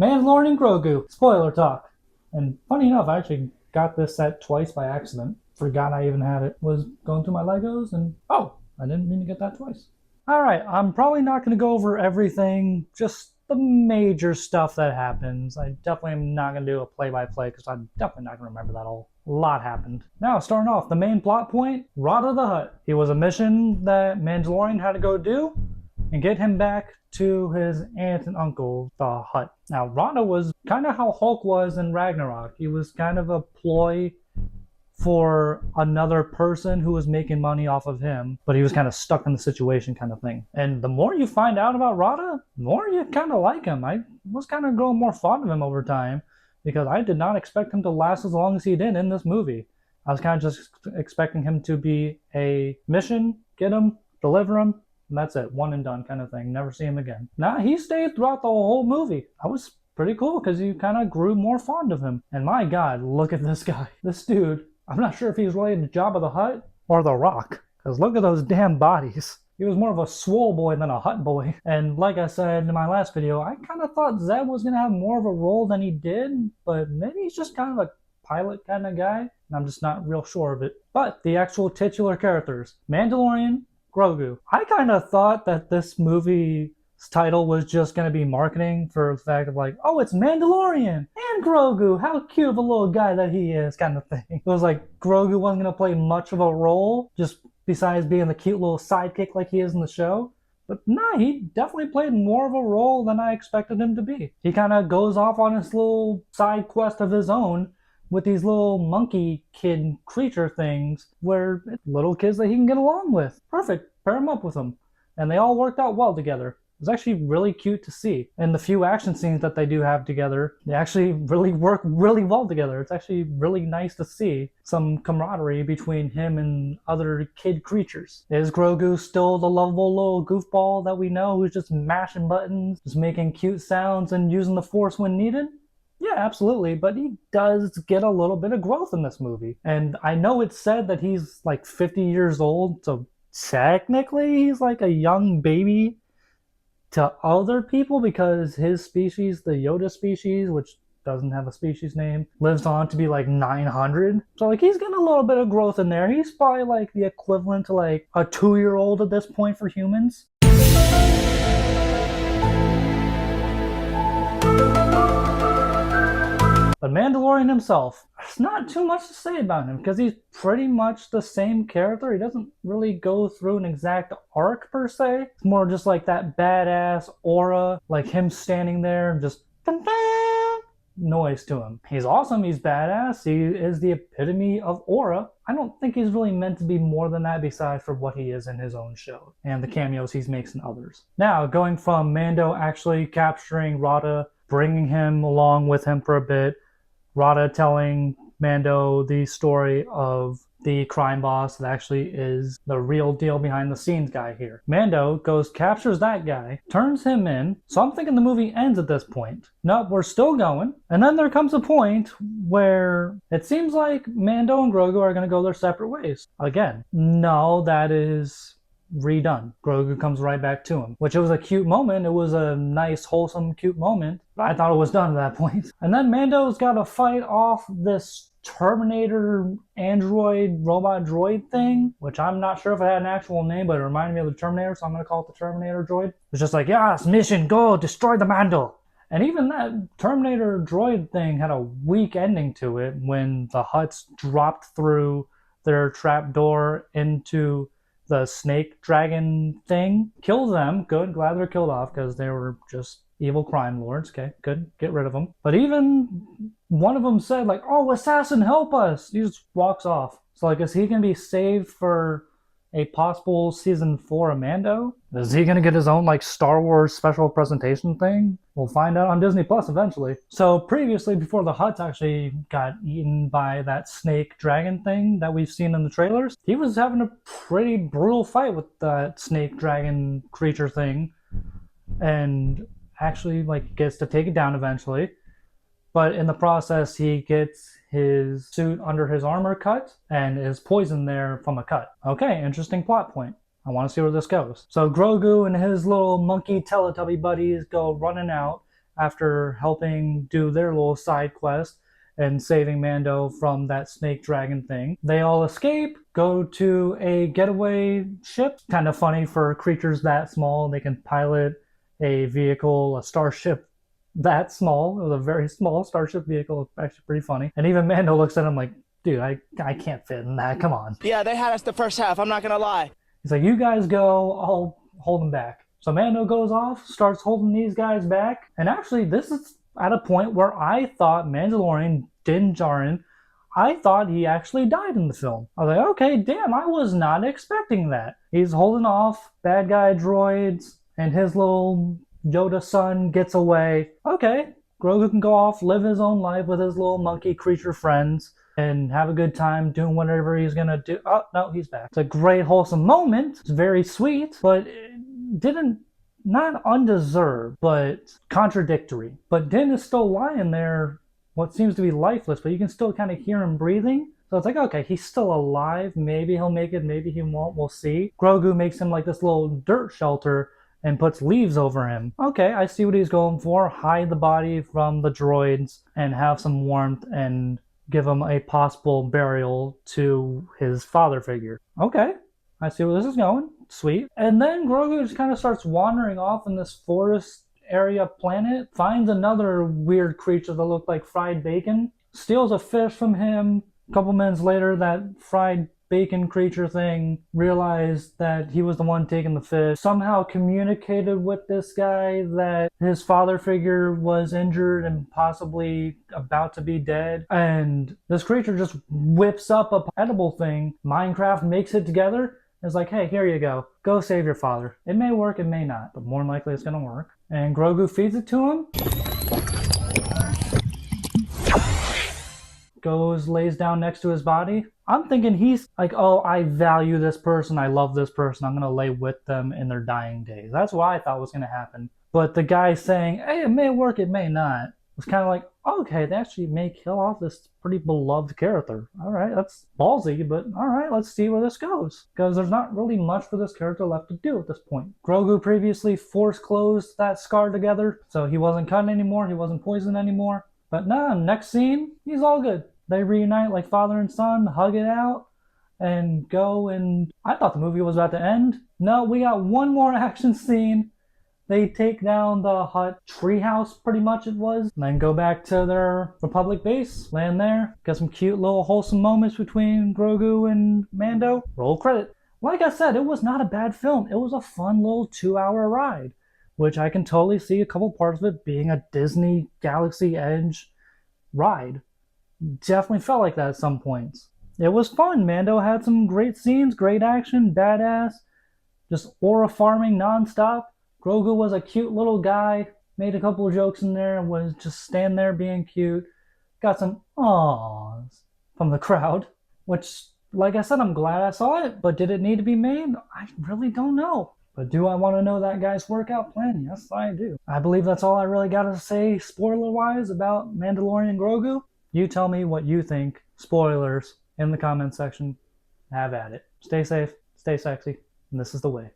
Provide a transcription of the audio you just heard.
Mandolorian Grogu. Spoiler talk. And funny enough, I actually got this set twice by accident. Forgot I even had it. Was going through my Legos and oh, I didn't mean to get that twice. Alright, I'm probably not going to go over everything, just the major stuff that happens. I definitely am not going to do a play-by-play because I'm definitely not going to remember that all. A lot happened. Now, starting off, the main plot point, Rada the Hutt. He was a mission that Mandalorian had to go do and get him back to his aunt and uncle, the Hutt. Now, Rada was kind of how Hulk was in Ragnarok. He was kind of a ploy for another person who was making money off of him, but he was kind of stuck in the situation kind of thing. And the more you find out about Rada, the more you kind of like him. I was kind of growing more fond of him over time because I did not expect him to last as long as he did in this movie. I was kind of just expecting him to be a mission, get him, deliver him, and that's it, one and done kind of thing. Never see him again. Nah, he stayed throughout the whole movie. I was pretty cool because you kind of grew more fond of him. And my God, look at this guy. This dude, I'm not sure if he's related to Jabba the Hutt or The Rock, because look at those damn bodies. He was more of a swole boy than a Hutt boy. And like I said in my last video, I kind of thought Zeb was going to have more of a role than he did, but maybe he's just kind of a pilot kind of guy, and I'm just not real sure of it. But the actual titular characters, Mandalorian, Grogu. I kind of thought that this movie's title was just going to be marketing for the fact of like, oh, it's Mandalorian and Grogu. How cute of a little guy that he is kind of thing. It was like Grogu wasn't going to play much of a role, just besides being the cute little sidekick like he is in the show. But nah, he definitely played more of a role than I expected him to be. He kind of goes off on his little side quest of his own with these little monkey kid creature things where little kids that he can get along with. Perfect. Pair him up with them. And they all worked out well together. It was actually really cute to see. And the few action scenes that they do have together, they actually really work really well together. It's actually really nice to see some camaraderie between him and other kid creatures. Is Grogu still the lovable little goofball that we know who's just mashing buttons, just making cute sounds and using the Force when needed? Yeah, absolutely, but he does get a little bit of growth in this movie. And I know it's said that he's like 50 years old, so technically he's like a young baby to other people because his species, the Yoda species, which doesn't have a species name, lives on to be like 900. So like he's getting a little bit of growth in there. He's probably like the equivalent to like a 2-year-old at this point for humans. But Mandalorian himself, there's not too much to say about him because he's pretty much the same character. He doesn't really go through an exact arc per se. It's more just like that badass aura, like him standing there and just noise to him. He's awesome, he's badass, he is the epitome of aura. I don't think he's really meant to be more than that besides for what he is in his own show and the cameos he makes in others. Now, going from Mando actually capturing Rada, bringing him along with him for a bit, Rada telling Mando the story of the crime boss that actually is the real deal behind the scenes guy here. Mando goes, captures that guy, turns him in. So I'm thinking the movie ends at this point. Nope, we're still going. And then there comes a point where it seems like Mando and Grogu are going to go their separate ways. Again, no, that is redone. Grogu comes right back to him, which it was a cute moment. It was a nice, wholesome, cute moment. But I thought it was done at that point. And then Mando's got to fight off this Terminator android robot droid thing, which I'm not sure if it had an actual name, but it reminded me of the Terminator, so I'm going to call it the Terminator droid. It's just like, yes, mission, go, destroy the Mando. And even that Terminator droid thing had a weak ending to it when the Hutts dropped through their trap door into the snake dragon thing. Kills them. Good. Glad they're killed off because they were just evil crime lords. Okay, good. Get rid of them. But even one of them said like, oh, assassin, help us. He just walks off. So like, is he going to be saved for a possible season 4 of Mando? Is he going to get his own like Star Wars special presentation thing? We'll find out on Disney Plus eventually. So previously, before the Hutts actually got eaten by that snake dragon thing that we've seen in the trailers, he was having a pretty brutal fight with that snake dragon creature thing and actually like gets to take it down eventually. But in the process, he gets his suit under his armor cut and is poisoned there from a cut. Okay, interesting plot point. I want to see where this goes. So Grogu and his little monkey Teletubby buddies go running out after helping do their little side quest and saving Mando from that snake dragon thing. They all escape, go to a getaway ship. Kind of funny for creatures that small. They can pilot a vehicle, a starship that small. It was a very small starship vehicle. Actually pretty funny. And even Mando looks at him like, dude, I can't fit in that. Come on. Yeah, they had us the first half. I'm not going to lie. He's like, you guys go, I'll hold them back. So Mando goes off, starts holding these guys back. And actually, this is at a point where I thought Mandalorian, Din Djarin, I thought he actually died in the film. I was like, okay, damn, I was not expecting that. He's holding off bad guy droids, and his little Yoda son gets away. Okay, Grogu can go off, live his own life with his little monkey creature friends, and have a good time doing whatever he's gonna do. Oh, no, he's back. It's a great, wholesome moment. It's very sweet, but it didn't, not undeserved, but contradictory. But Din is still lying there, what seems to be lifeless, but you can still kind of hear him breathing. So it's like, okay, he's still alive. Maybe he'll make it, maybe he won't. We'll see. Grogu makes him like this little dirt shelter and puts leaves over him. Okay, I see what he's going for. Hide the body from the droids and have some warmth and give him a possible burial to his father figure. Okay, I see where this is going. Sweet. And then Grogu just kind of starts wandering off in this forest area planet, finds another weird creature that looked like fried bacon, steals a fish from him. A couple minutes later, that fried bacon creature thing realized that he was the one taking the fish, somehow communicated with this guy that his father figure was injured and possibly about to be dead, and this creature just whips up a edible thing. Minecraft makes it together. It's like, hey, here you go save your father. It may work, it may not, but more than likely it's gonna work. And Grogu feeds it to him, goes, lays down next to his body. I'm thinking he's like, oh, I value this person, I love this person, I'm gonna lay with them in their dying days. That's what I thought was gonna happen. But the guy saying, hey, it may work, it may not, was kind of like, okay, they actually may kill off this pretty beloved character. All right, that's ballsy, but all right, let's see where this goes. Because there's not really much for this character left to do at this point. Grogu previously force closed that scar together, so he wasn't cut anymore, he wasn't poisoned anymore. But nah, next scene, he's all good. They reunite like father and son, hug it out, and go, and I thought the movie was about to end. No, we got one more action scene. They take down the Hutt treehouse, pretty much it was, and then go back to their Republic base, land there, got some cute little wholesome moments between Grogu and Mando. Roll credit. Like I said, it was not a bad film. It was a fun little 2-hour ride, which I can totally see a couple parts of it being a Disney Galaxy Edge ride. Definitely felt like that at some points. It was fun. Mando had some great scenes, great action, badass, just aura farming nonstop. Grogu was a cute little guy, made a couple of jokes in there, was just standing there being cute. Got some awws from the crowd, which, like I said, I'm glad I saw it, but did it need to be made? I really don't know. But do I want to know that guy's workout plan? Yes, I do. I believe that's all I really got to say spoiler-wise about Mandalorian Grogu. You tell me what you think. Spoilers in the comment section. Have at it. Stay safe, stay sexy, and this is the way.